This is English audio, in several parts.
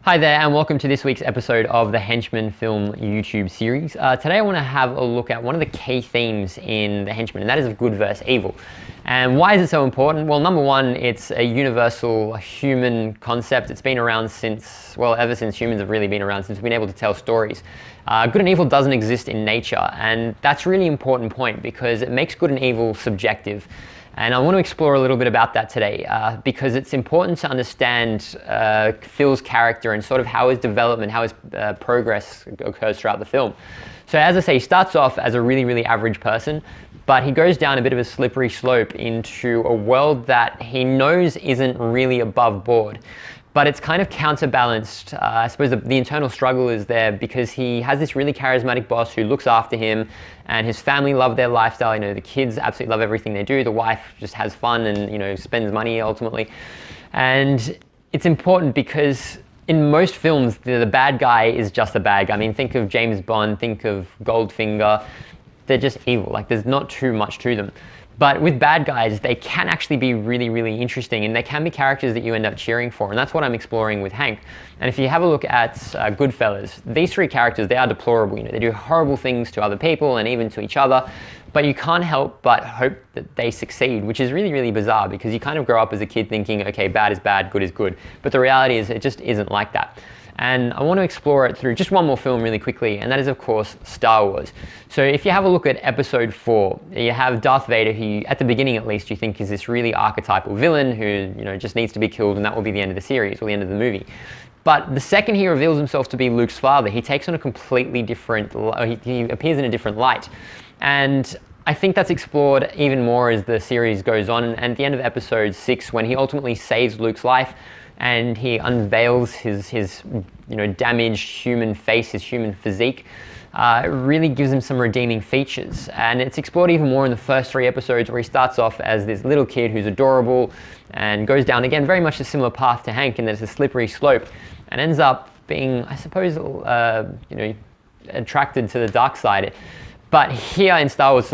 Hi there, and welcome to this week's episode of the Henchman film YouTube series. Today I want to have a look at one of the key themes in the Henchman, and that is of good versus evil. And why is it so important? Well, number one, it's a universal human concept. It's been around since, well, ever since humans have really been around, since we've been able to tell stories. Good and evil doesn't exist in nature, and that's a really important point because it makes good and evil subjective. And I want to explore a little bit about that today because it's important to understand Phil's character and sort of how his development, how his progress occurs throughout the film. So as I say, he starts off as a really, really average person, but he goes down a bit of a slippery slope into a world that he knows isn't really above board. But it's kind of counterbalanced. I suppose the internal struggle is there because he has this really charismatic boss who looks after him, and his family love their lifestyle. You know, the kids absolutely love everything they do. The wife just has fun and, you know, spends money ultimately. And it's important because in most films, the bad guy is just a bad guy. I mean, think of James Bond, think of Goldfinger. They're just evil. Like, there's not too much to them. But with bad guys, they can actually be really, really interesting, and they can be characters that you end up cheering for, and that's what I'm exploring with Hank. And if you have a look at Goodfellas, these three characters, they are deplorable. You know, they do horrible things to other people and even to each other, but you can't help but hope that they succeed, which is really, really bizarre because you kind of grow up as a kid thinking, okay, bad is bad, good is good. But the reality is it just isn't like that. And I want to explore it through just one more film really quickly, and that is, of course, Star Wars. So if you have a look at Episode 4, you have Darth Vader, who, at the beginning at least, you think is this really archetypal villain who, you know, just needs to be killed, and that will be the end of the series or the end of the movie. But the second he reveals himself to be Luke's father, he takes on a completely different, he appears in a different light. And I think that's explored even more as the series goes on, and at the end of Episode 6, when he ultimately saves Luke's life, and he unveils his you know, damaged human face, his human physique. It really gives him some redeeming features, and it's explored even more in the first 3 episodes, where he starts off as this little kid who's adorable and goes down again very much a similar path to Hank in that it's a slippery slope, and ends up being, I suppose, you know, attracted to the dark side. But here in Star Wars,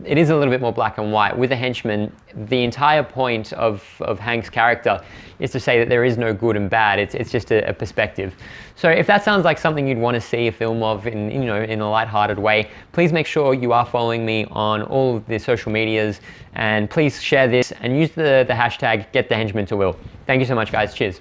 it is a little bit more black and white. With the Henchman, the entire point of Hank's character is to say that there is no good and bad. It's just a perspective. So if that sounds like something you'd want to see a film of in, you know, in a lighthearted way, please make sure you are following me on all of the social medias, and please share this and use the hashtag #GetTheHenchman to Will. Thank you so much, guys. Cheers.